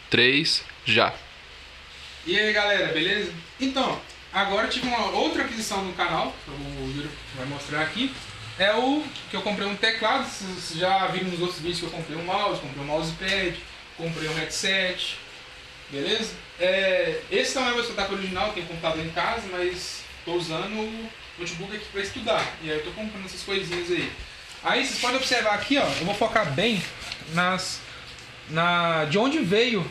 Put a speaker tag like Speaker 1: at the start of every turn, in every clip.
Speaker 1: 3, já.
Speaker 2: E aí galera, beleza? Então, agora eu tive uma outra aquisição no canal, que o Yuri vai mostrar aqui. É o que eu comprei um teclado, vocês já viram nos outros vídeos que eu comprei um mousepad, comprei um headset, beleza? Esse não é o meu setup original, eu tenho computador em casa, mas estou usando o notebook aqui para estudar. E aí eu estou comprando essas coisinhas aí. Aí vocês podem observar aqui, ó, eu vou focar bem de onde veio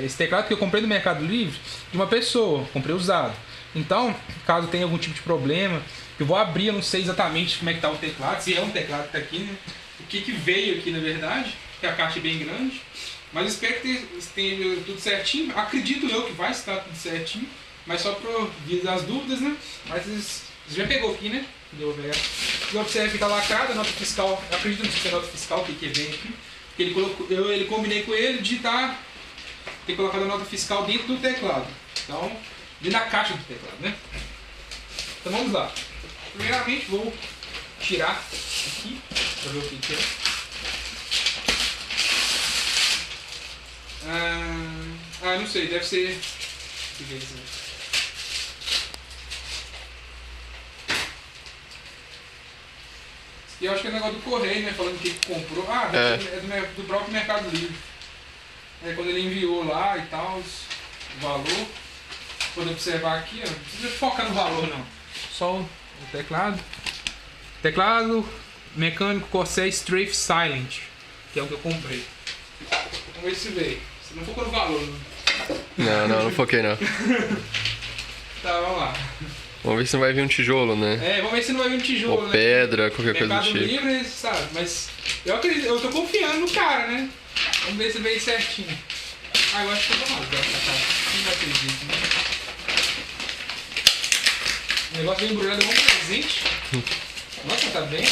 Speaker 2: esse teclado que eu comprei no Mercado Livre de uma pessoa, comprei usado. Então, caso tenha algum tipo de problema, eu vou abrir, eu não sei exatamente como é que tá o teclado, se é um teclado que tá aqui, né? O que veio aqui na verdade, que a caixa é bem grande. Mas espero que tenha tudo certinho. Acredito eu que vai estar tudo certinho, mas só por via das dúvidas, né? Mas você já pegou aqui, né? E observe que tá lacrada, a nota fiscal, eu acredito que é a nota fiscal que vem aqui. Ele colocou, eu combinei com ele de ter colocado a nota fiscal dentro do teclado. Então, dentro da caixa do teclado, né? Então vamos lá. Primeiramente vou tirar aqui para ver o que é. Não sei, deve ser. O que é isso? E eu acho que é o negócio do correio, né? Falando que comprou. É do próprio Mercado Livre. Quando ele enviou lá e tal, o valor. Quando observar aqui, ó, não precisa focar no valor não. Só o teclado. Teclado mecânico Corsair Strafe Silent, que é o que eu comprei. Vamos ver se veio. Você não focou no valor, não?
Speaker 1: Não foquei não.
Speaker 2: Tá, vamos lá.
Speaker 1: Vamos ver se não vai vir um tijolo, né?
Speaker 2: Vamos ver se não vai vir um tijolo,
Speaker 1: ou
Speaker 2: né?
Speaker 1: pedra, qualquer coisa do tipo.
Speaker 2: Mercado Livre, sabe? Mas eu acredito, eu tô confiando no cara, né? Vamos ver se veio certinho. Eu acho que eu vou rasgar essa cara. Não acredito, né? O negócio bem embrulhado é um presente. Nossa, tá bem.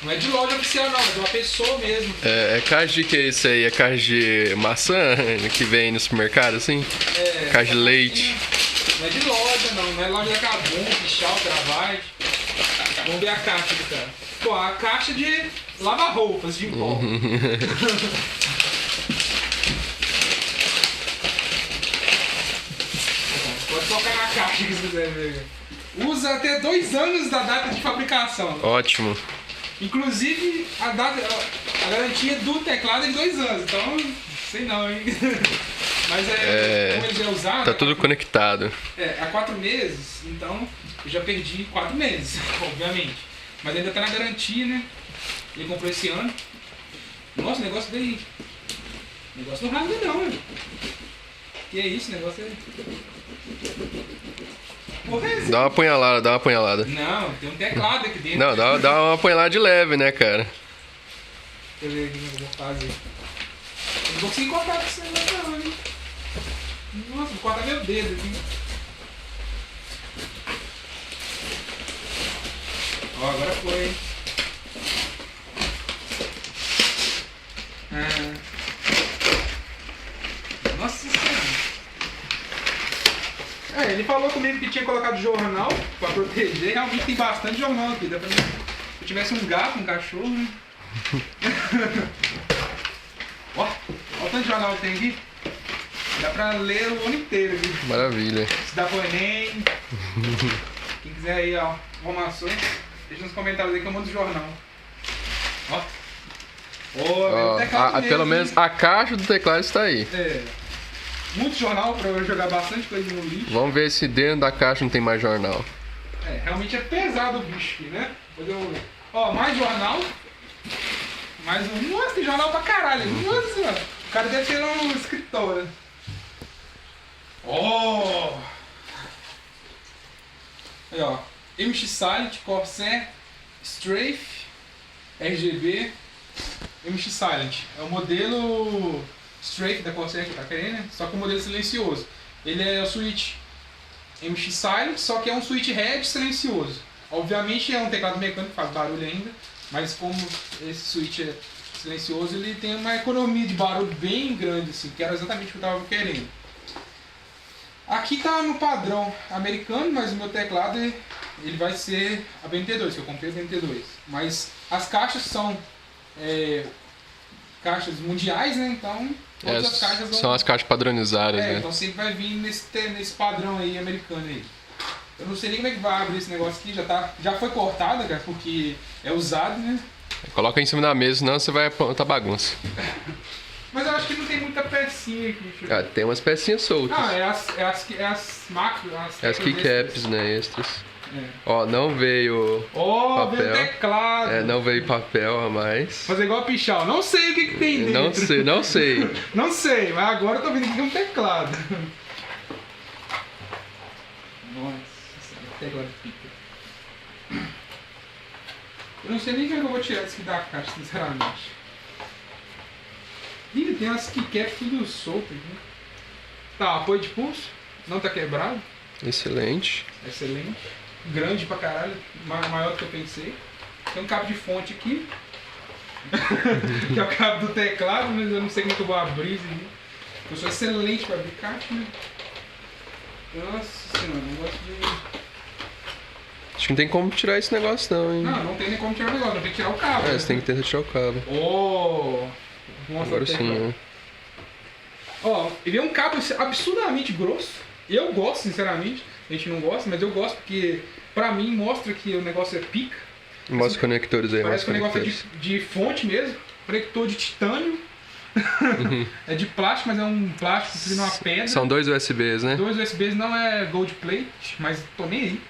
Speaker 2: Não é de loja oficial não, é de uma pessoa mesmo.
Speaker 1: É caixa de que isso aí? É caixa de maçã que vem no supermercado, assim? Caixa de leite.
Speaker 2: Não é de loja não é loja da Cabum, Pichal, Travagem. Vamos ver a caixa do cara. Pô, a caixa de lava-roupas de pó. Pode colocar na caixa que você quiser ver. Usa até 2 anos da data de fabricação.
Speaker 1: Ótimo.
Speaker 2: Inclusive, a garantia do teclado é de 2 anos, então, sei não, hein? Mas como ele já é usado...
Speaker 1: Tá tudo conectado.
Speaker 2: Há 4 meses, então eu já perdi 4 meses, obviamente. Mas ainda tá na garantia, né? Ele comprou esse ano. Nossa, o negócio daí... O negócio não rasga não, né? Que é isso, o negócio é...
Speaker 1: Dá uma apunhalada.
Speaker 2: Não, tem um teclado aqui dentro.
Speaker 1: Não, dá uma apunhalada de leve, né, cara?
Speaker 2: Deixa eu ver o que eu vou fazer. Eu não vou conseguir cortar com esse negócio não, hein? Nossa, vou cortar meu dedo aqui. Ó, agora foi, hein? Nossa senhora. Ele falou comigo que tinha colocado jornal pra proteger. Realmente tem bastante jornal aqui. Dá pra mim. Se eu tivesse um gato, um cachorro, né? Ó o tanto de jornal que tem aqui. Dá pra ler o ano inteiro aqui.
Speaker 1: Maravilha.
Speaker 2: Se dá pro Enem. Quem quiser aí, ó, informações, deixa nos comentários aí que eu mando o jornal. Ó.
Speaker 1: Pelo menos a caixa do teclado está aí.
Speaker 2: Muito jornal pra eu jogar bastante coisa no lixo.
Speaker 1: Vamos ver se dentro da caixa não tem mais jornal.
Speaker 2: Realmente é pesado o bicho aqui, né? Ó, mais jornal. Mais um. Nossa, tem jornal pra caralho. Nossa senhora. O cara deve ter um escritório. Aí, ó. MX Silent, Corsair, Strafe, RGB, MX Silent. É o modelo Strafe da Corsair que tá querendo, né? Só que o modelo silencioso. Ele é o switch MX Silent, só que é um switch head silencioso. Obviamente é um teclado mecânico, faz barulho ainda, mas como esse switch é silencioso, ele tem uma economia de barulho bem grande, assim, que era exatamente o que eu estava querendo. Aqui tá no padrão americano, mas o meu teclado ele vai ser a BNT2, que eu comprei a BNT2. Mas as caixas são caixas mundiais, né? Então, todas as caixas
Speaker 1: são as caixas padronizadas, né?
Speaker 2: Então sempre vai vir nesse padrão aí, americano aí. Eu não sei nem como é que vai abrir esse negócio aqui, já foi cortada, cara, porque é usado, né?
Speaker 1: Coloca em cima da mesa, senão você vai apontar bagunça.
Speaker 2: Mas eu acho que não tem muita pecinha aqui.
Speaker 1: Tem umas pecinhas soltas.
Speaker 2: Ah, é as macros.
Speaker 1: As keycaps, né, extras. Ó, não veio papel.
Speaker 2: Veio teclado.
Speaker 1: Não veio papel a mais.
Speaker 2: Fazer igual a Pichal. Não sei o que tem dentro.
Speaker 1: Não sei.
Speaker 2: Não sei, mas agora eu tô vendo aqui que é um teclado. Nossa, teclado pica. Eu não sei nem como eu vou tirar isso aqui da caixa, sinceramente. Ih, tem umas keycaps tudo solto aqui. Tá, apoio de pulso. Não tá quebrado.
Speaker 1: Excelente.
Speaker 2: Grande pra caralho, maior do que eu pensei. Tem um cabo de fonte aqui. Que é o cabo do teclado, mas eu não sei como que eu vou abrir isso aqui. Eu sou excelente pra abrir caixa, né? Nossa senhora, não gosto de...
Speaker 1: Acho que não tem como tirar esse negócio não, hein?
Speaker 2: Não tem nem como tirar o negócio, não tem que tirar o cabo.
Speaker 1: Você tem que tentar tirar o cabo.
Speaker 2: Agora
Speaker 1: sim,
Speaker 2: Ó, ele é um cabo absurdamente grosso. Eu gosto, sinceramente. A gente não gosta, mas eu gosto porque, pra mim, mostra que o negócio é pica.
Speaker 1: Mostra os conectores aí.
Speaker 2: Parece que o negócio é de fonte mesmo. Conector de titânio. É de plástico, mas é um plástico fazendo uma pedra.
Speaker 1: São 2 USBs, né?
Speaker 2: 2 USBs, não é gold plate, mas tô nem aí.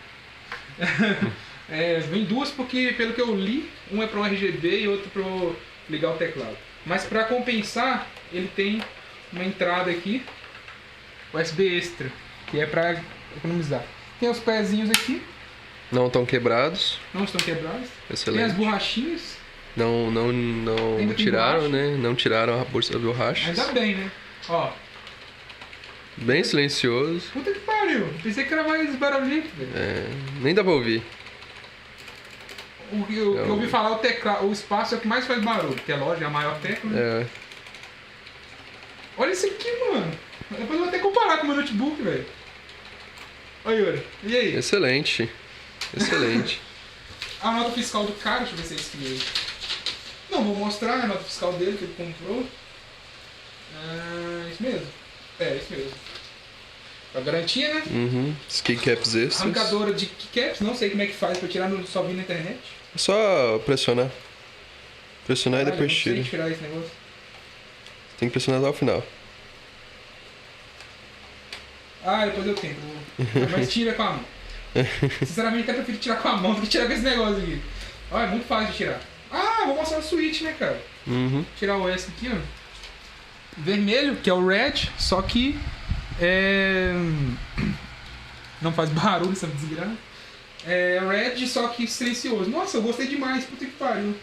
Speaker 2: Vem duas porque, pelo que eu li, um é para um RGB e outro para ligar o teclado. Mas para compensar, ele tem uma entrada aqui, USB extra, que é para economizar. Tem os pezinhos aqui.
Speaker 1: Não estão quebrados.
Speaker 2: Não estão quebrados.
Speaker 1: Excelente.
Speaker 2: Tem as borrachinhas.
Speaker 1: Não tiraram, né? Não tiraram a borracha.
Speaker 2: Ainda bem, né? Ó.
Speaker 1: Bem silencioso.
Speaker 2: Puta que pariu. Pensei que era mais barulhento, velho.
Speaker 1: Nem dá pra ouvir.
Speaker 2: O que eu ouvi falar, o teclado, o espaço é o que mais faz barulho, porque é lógico, é a maior tecla. Né? Olha isso aqui, mano. Depois eu vou até comparar com o meu notebook, velho. Olha, Yuri. E aí?
Speaker 1: Excelente.
Speaker 2: A nota fiscal do cara, deixa eu ver se é isso aqui. Não, vou mostrar a nota fiscal dele que ele comprou. Isso mesmo. Isso mesmo. A garantia, né?
Speaker 1: Os keycaps extras.
Speaker 2: Arrancadora de keycaps, não sei como é que faz pra tirar, só vi na internet.
Speaker 1: É só pressionar. Pressionar e depois tira.
Speaker 2: Não sei tirar esse negócio.
Speaker 1: Tem que pressionar até o final.
Speaker 2: Depois eu tento. Mas tira com a mão. Sinceramente, até prefiro tirar com a mão do que tirar com esse negócio aqui. É muito fácil de tirar. Vou mostrar o switch, né, cara? Tirar o S aqui, ó. Vermelho, que é o red, só que não faz barulho essa desgraça. Red, só que silencioso. Nossa, eu gostei demais, puta que pariu.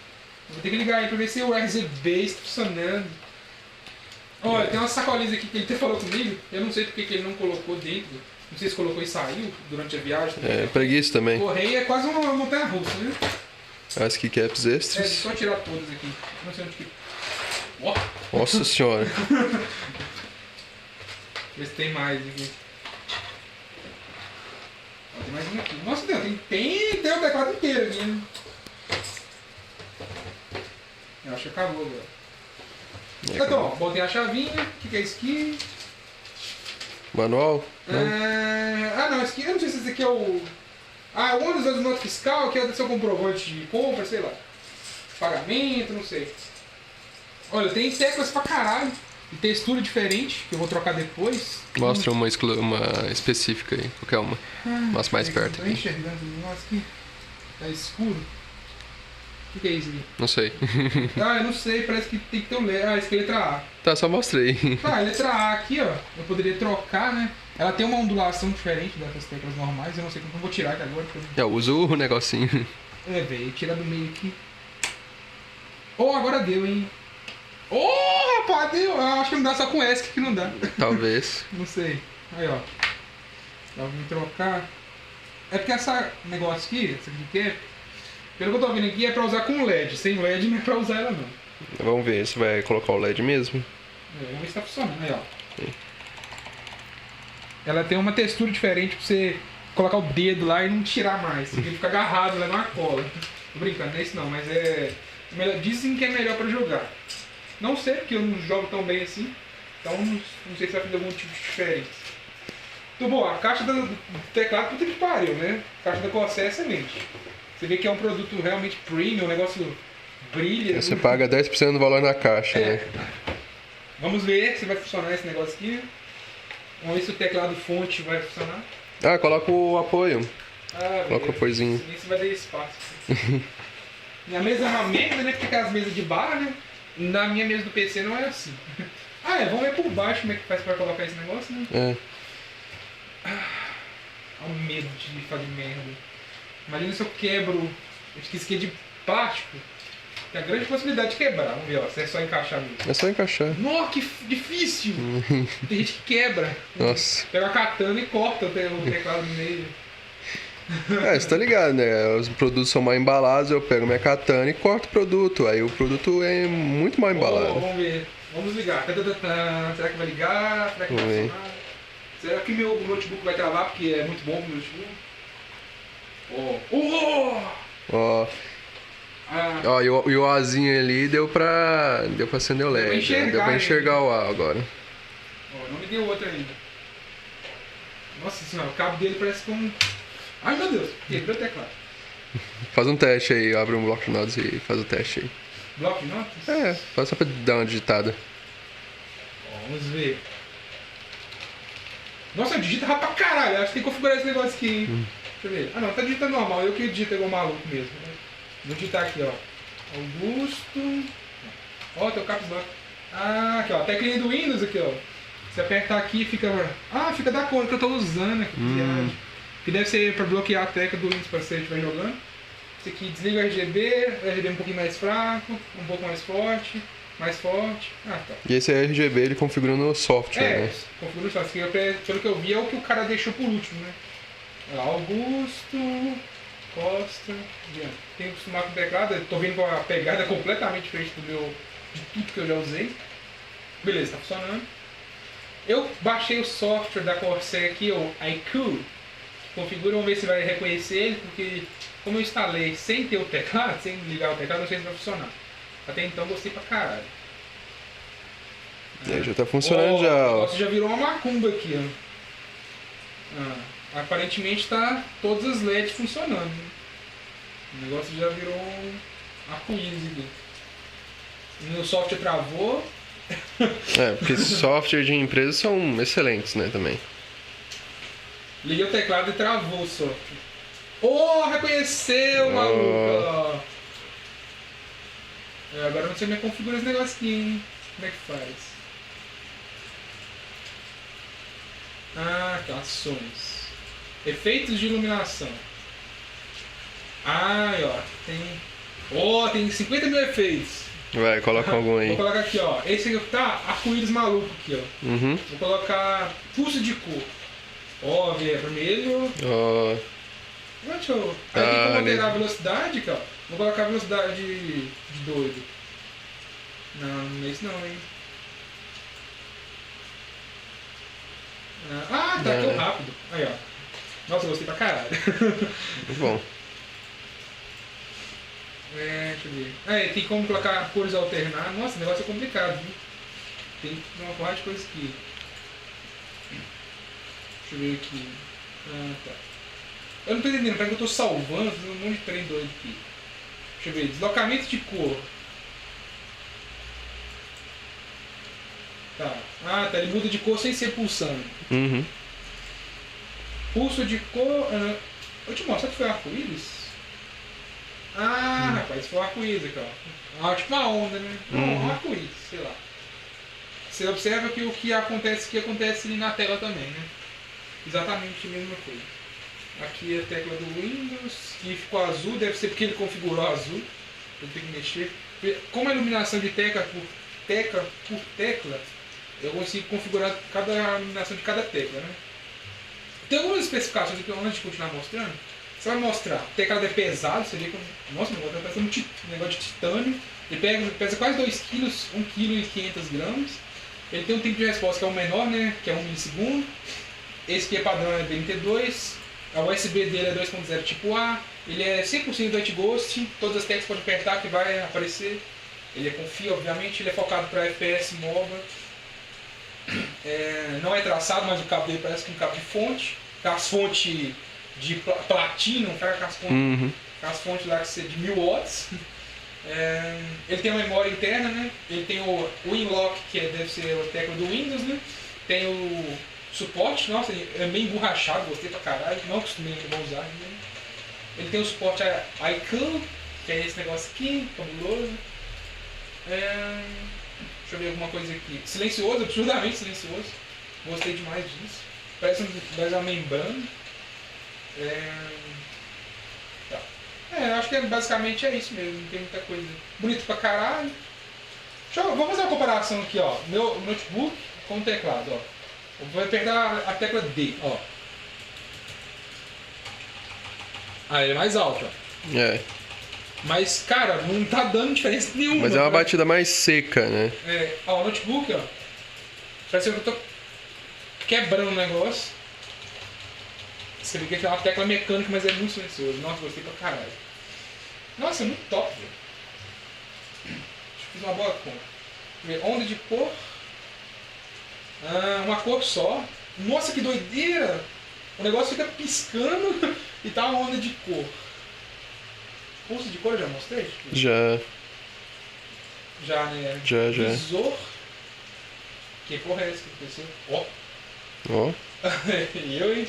Speaker 2: Vou ter que ligar aí pra ver se o RGB está funcionando. Olha, tem umas sacolinhas aqui que ele até falou comigo. Eu não sei porque que ele não colocou dentro. Não sei se colocou e saiu durante a viagem.
Speaker 1: Preguiça também.
Speaker 2: Correio é quase uma montanha russa, né?
Speaker 1: As keycaps extras.
Speaker 2: Só tirar todas aqui. Não sei onde que...
Speaker 1: Nossa senhora.
Speaker 2: Vê se tem mais aqui. Tem mais um aqui. Nossa, tem o teclado inteiro aqui, né? Eu acho que acabou agora. Então, botei a chavinha. O que é isso aqui?
Speaker 1: Manual?
Speaker 2: Não, esse aqui, eu não sei se esse aqui é o... um dos anos de nota fiscal, que é o seu comprovante de compra, sei lá. Pagamento, não sei. Olha, tem teclas pra caralho. E textura diferente, que eu vou trocar depois.
Speaker 1: Mostra uma específica aí, qualquer uma. Mostra mais perto.
Speaker 2: Tô enxergando. Nossa, aqui tá escuro. O que é isso aqui?
Speaker 1: Não sei.
Speaker 2: Eu não sei, parece que tem que ter o LED. Isso aqui é letra A.
Speaker 1: Tá, só mostrei.
Speaker 2: Letra A aqui, ó. Eu poderia trocar, né? Ela tem uma ondulação diferente das teclas normais. Eu não sei como eu vou tirar aqui agora.
Speaker 1: Eu uso o negocinho.
Speaker 2: Velho, tirar do meio aqui. Agora deu, hein? Rapaz, deu. Eu acho que não dá só com ESC que não dá.
Speaker 1: Talvez.
Speaker 2: Não sei. Aí, ó. Vou trocar. É porque essa negócio aqui, essa aqui que é... Pelo que eu tô vendo aqui, é pra usar com LED. Sem LED não é pra usar ela, não.
Speaker 1: Vamos ver se vai colocar o LED mesmo.
Speaker 2: Vamos ver se tá funcionando. Aí, ó. Ela tem uma textura diferente pra você colocar o dedo lá e não tirar mais. Você tem que ficar agarrado lá numa cola. Tô brincando, não é isso não, mas é... Dizem que é melhor pra jogar. Não sei, porque eu não jogo tão bem assim. Então não sei se vai fazer algum tipo de diferença. Então, bom, a caixa do teclado, puta que pariu, né? A caixa da Corsair é excelente. Você vê que é um produto realmente premium, o negócio brilha.
Speaker 1: Você paga 10% do valor na caixa, né?
Speaker 2: Vamos ver se vai funcionar esse negócio aqui. Vamos ver se o teclado fonte vai funcionar.
Speaker 1: Ah, coloca o apoio. Coloca o
Speaker 2: beleza.
Speaker 1: apoiozinho.
Speaker 2: Isso vai dar espaço. Minha mesa é uma merda, né? Porque aquelas mesas de bar, né? Na minha mesa do PC não é assim. Vamos ver por baixo como é que faz pra colocar esse negócio, né? Olha o medo de fazer merda. Imagina se eu quebro esse aqui de plástico. Tem a grande possibilidade de quebrar. Vamos ver, ó, se é só encaixar mesmo.
Speaker 1: É só encaixar.
Speaker 2: Nossa, que difícil! Tem gente que quebra.
Speaker 1: Nossa.
Speaker 2: Pega a katana e corta o teclado no meio.
Speaker 1: Você tá ligado, né? Os produtos são mal embalados, eu pego minha katana e corto o produto. Aí o produto é muito mal embalado.
Speaker 2: Vamos ver. Vamos ligar. Será que vai ligar? Será que vai funcionar? Será que meu notebook vai travar porque é muito bom o meu notebook?
Speaker 1: E o Azinho ali deu pra acender o LED. Deu pra enxergar o A agora.
Speaker 2: Não me deu outro ainda. Nossa senhora, o cabo dele parece com... Ai meu Deus, quebrou o teclado.
Speaker 1: Faz um teste aí, abre um bloco de notas e faz o teste aí.
Speaker 2: Bloco de notas?
Speaker 1: Faz só pra dar uma digitada.
Speaker 2: Vamos ver. Nossa, digita rápido pra caralho. Acho que tem que configurar esse negócio aqui, hein? Deixa eu ver. Tá digitando normal. Eu que digito igual maluco mesmo. Vou digitar aqui, ó. Augusto. Ó, tem o caps lock. Aqui, ó. Teclinha do Windows aqui, ó. Se apertar aqui, fica... fica da cor que eu tô usando aqui. Que deve ser pra bloquear a tecla do Windows pra você estiver jogando. Esse aqui desliga o RGB. O RGB um pouquinho mais fraco. Um pouco mais forte. Mais forte. Tá.
Speaker 1: E esse RGB ele configura no software, né?
Speaker 2: Configura no software. Pelo que eu vi é o que o cara deixou por último, né? Augusto, Costa, tenho que acostumar com o teclado, tô vendo com a pegada completamente diferente de tudo que eu já usei. Beleza, tá funcionando. Eu baixei o software da Corsair aqui, o iQOO. Configura, vamos ver se vai reconhecer ele, porque como eu instalei sem ter o teclado, sem ligar o teclado, não sei se vai funcionar. Até então gostei pra caralho.
Speaker 1: Já tá funcionando já.
Speaker 2: O negócio já virou uma macumba aqui, ó. Aparentemente tá todas as LEDs funcionando. Né? O negócio já virou um arco-íris aqui. Meu software travou.
Speaker 1: Porque software de empresa são excelentes, né, também.
Speaker 2: Liguei o teclado e travou o software. Reconheceu, maluco! Agora eu não sei como é que configura esse negócio aqui, hein? Como é que faz? Ações. Efeitos de iluminação. Tem 50 mil efeitos.
Speaker 1: Vai, coloca algum aí.
Speaker 2: Vou colocar aqui, ó. Esse aqui tá arco-íris maluco aqui, ó.
Speaker 1: Uhum.
Speaker 2: Vou colocar pulso de cor. Vermelho. Deixa eu... Aí tem como alterar a velocidade, cara. Vou colocar a velocidade de doido. Não é isso não, hein. Tá aqui o rápido. Aí, ó. Nossa, eu gostei pra caralho.
Speaker 1: Muito bom.
Speaker 2: Deixa eu ver. Tem como colocar cores alternar. Nossa, o negócio é complicado, viu? Tem uma porrada de coisa aqui. Deixa eu ver aqui. Tá. Eu não tô entendendo, parece que eu tô salvando, fazendo um monte de trem doido aqui. Deixa eu ver. Deslocamento de cor. Tá. Ele muda de cor sem ser pulsando.
Speaker 1: Uhum.
Speaker 2: Pulso de cor... eu te mostro, que foi arco-íris? Rapaz, foi um arco-íris aqui, ó. Tipo uma onda, né? Um arco-íris, sei lá. Você observa que o que acontece aqui acontece na tela também, né? Exatamente a mesma coisa. Aqui é a tecla do Windows, que ficou azul, deve ser porque ele configurou azul. Eu tenho que mexer. Como a iluminação de tecla por tecla, eu consigo configurar cada iluminação de cada tecla, né? Tem algumas especificações aqui antes de continuar mostrando. Você vai mostrar, o teclado é pesado, você vê que nossa, o negócio parece um negócio de titânio. Ele pesa quase 2 kg, 1,5 kg. Ele tem um tempo de resposta que é o menor, né? Que é 1 milissegundo. Esse aqui é padrão, é BMT2. A USB dele é 2.0 tipo A. Ele é 100% White Ghost. Todas as teclas pode apertar que vai aparecer. Ele é com fio, obviamente. Ele é focado para FPS MOBA. Não é traçado, mas o cabo dele parece que é um cabo de fonte. Aquelas fontes de platina, aquelas fontes lá que são de 1000 watts. Ele tem uma memória interna, né? Ele tem o WinLock, que deve ser a tecla do Windows, né? Tem o suporte, nossa, é meio emborrachado, gostei pra caralho, não acostumei a usar. Né? Ele tem o suporte iCool, que é esse negócio aqui, fabuloso. Deixa eu ver alguma coisa aqui. Silencioso, absurdamente silencioso. Gostei demais disso. Parece uma membrana. Acho que basicamente é isso mesmo, não tem muita coisa. Bonito pra caralho. Vou fazer uma comparação aqui, ó. Meu notebook com o teclado, ó. Eu vou apertar a tecla D, ó. Ele é mais alto, ó. Mas, cara, não tá dando diferença nenhuma.
Speaker 1: Mas é uma batida mais seca, né?
Speaker 2: O notebook, ó. Parece que eu tô quebrando o negócio. Você vê que é uma tecla mecânica, mas é muito silencioso. Nossa, gostei pra caralho. Nossa, é muito top, velho. Fiz uma boa conta. Onda de cor. Uma cor só. Nossa, que doideira! O negócio fica piscando e tá uma onda de cor. Pulso de cor eu já mostrei?
Speaker 1: Já.
Speaker 2: Já, né?
Speaker 1: Já.
Speaker 2: Visor. Que porra é essa que aconteceu?
Speaker 1: Ó.
Speaker 2: Hein?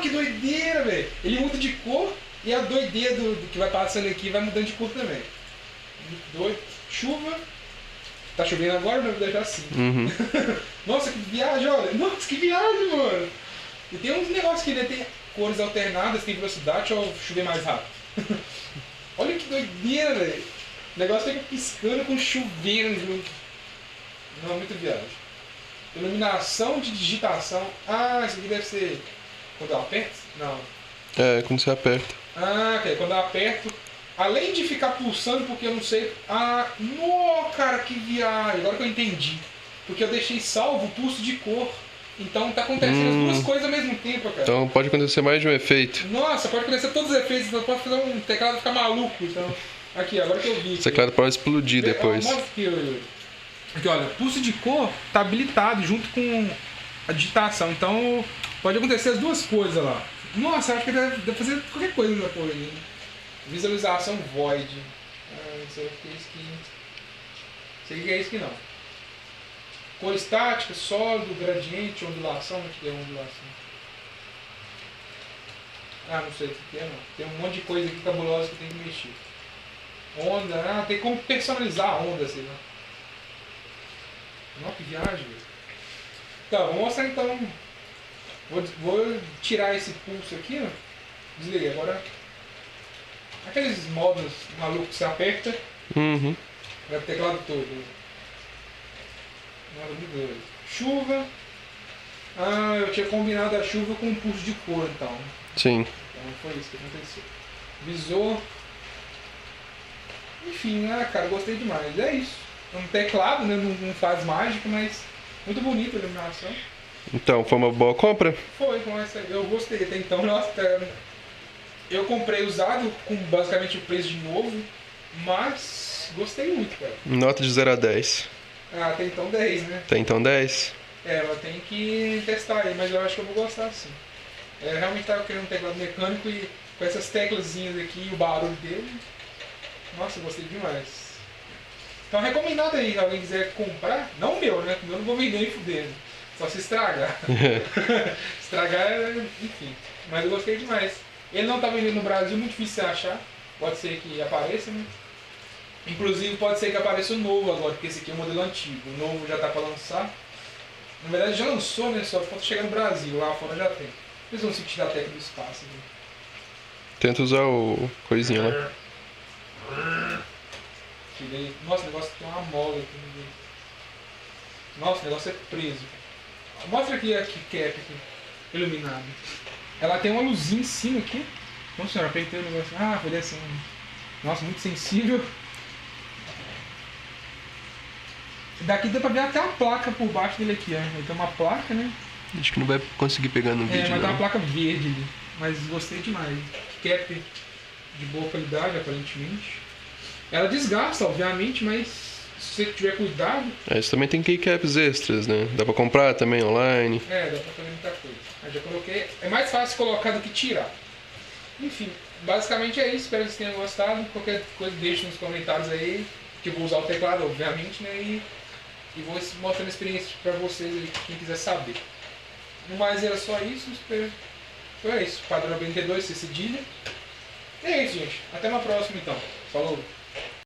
Speaker 2: Que doideira, velho! Ele muda de cor e a doideira do que vai passando aqui vai mudando de cor também. Doido. Chuva. Tá chovendo agora, mas vou deixar assim. Nossa, que viagem, olha! Nossa, que viagem, mano! E tem uns negócios que tem cores alternadas, tem velocidade ou chover mais rápido. Olha que doideira, velho! O negócio fica piscando com chovendo junto. Não, muito viagem. Iluminação de digitação. Isso aqui deve ser quando eu aperto? Não.
Speaker 1: Quando você aperta.
Speaker 2: Ok. Quando eu aperto, além de ficar pulsando, porque eu não sei. Cara, que viagem! Agora que eu entendi. Porque eu deixei salvo o pulso de cor. Então tá acontecendo as duas coisas ao mesmo tempo, cara.
Speaker 1: Então pode acontecer mais de um efeito.
Speaker 2: Nossa, pode acontecer todos os efeitos. Então pode fazer um teclado ficar maluco. Então, aqui, agora que eu vi.
Speaker 1: O teclado pode explodir depois.
Speaker 2: Aqui, olha, pulso de cor tá habilitado junto com a digitação. Então pode acontecer as duas coisas lá. Nossa, acho que deve fazer qualquer coisa nessa porra ali. Visualização void. Não sei o que é isso aqui. Não sei o que é isso aqui não. Cor estática, sólido, gradiente, ondulação. Onde que é ondulação? Não sei o que é não. Tem um monte de coisa aqui cabulosa que tem que mexer. Onda, tem como personalizar a onda, sei lá. Nossa, que viagem, velho. Tá, vou mostrar então. Vou tirar esse pulso aqui, ó. Desliguei. Agora, aqueles modos malucos que você aperta, vai pro teclado todo. Nada muito doido. Chuva. Eu tinha combinado a chuva com um pulso de cor, então.
Speaker 1: Sim.
Speaker 2: Então foi isso que aconteceu. Visor. Enfim, cara, gostei demais. É isso. Um teclado, né? Não faz mágica, mas muito bonita a iluminação.
Speaker 1: Então, foi uma boa compra?
Speaker 2: Foi, eu gostei até então. Nossa, eu comprei usado com basicamente o preço de novo, mas gostei muito, cara.
Speaker 1: Nota de 0 a 10.
Speaker 2: Até então 10, né?
Speaker 1: Até então 10?
Speaker 2: Eu tenho que testar aí, mas eu acho que eu vou gostar sim. Realmente tava querendo um teclado mecânico e com essas teclazinhas aqui e o barulho dele. Nossa, eu gostei demais. Então recomendado aí, se alguém quiser comprar, não o meu, né? O meu eu não vou vender nem fudendo. Só se estragar. Estragar, enfim. Mas eu gostei demais. Ele não tá vendendo no Brasil, muito difícil de achar. Pode ser que apareça, né? Inclusive pode ser que apareça o novo agora, porque esse aqui é o modelo antigo. O novo já tá pra lançar. Na verdade já lançou, né? Só falta chegar no Brasil, lá fora já tem. Eles vão se tirar a tecla do espaço. Né?
Speaker 1: Tenta usar o coisinho lá.
Speaker 2: Tirei. Nossa, o negócio tem uma mola aqui. Nossa, o negócio é preso. Mostra aqui a cap aqui, iluminado. Ela tem uma luzinha em cima aqui. Nossa senhora, apertei o negócio. Foi descendo. Nossa, muito sensível. Daqui dá pra ver até a placa por baixo dele aqui, ó. Ele tem uma placa, né?
Speaker 1: Acho que não vai conseguir pegar no vídeo,
Speaker 2: mas
Speaker 1: não.
Speaker 2: tem uma placa verde ali. mas gostei demais. Cap de boa qualidade, aparentemente. Ela desgasta, obviamente, mas se você tiver cuidado...
Speaker 1: Isso também tem keycaps extras, né? Dá pra comprar também online.
Speaker 2: Dá pra fazer muita coisa. Mas já coloquei. É mais fácil colocar do que tirar. Enfim, basicamente é isso. Espero que vocês tenham gostado. Qualquer coisa deixe nos comentários aí. Que eu vou usar o teclado, obviamente, né? E vou mostrando a experiência pra vocês aí, quem quiser saber. No mais era só isso. Foi isso. Padrão 92, C cedilha. E é isso, gente. Até uma próxima então. Falou!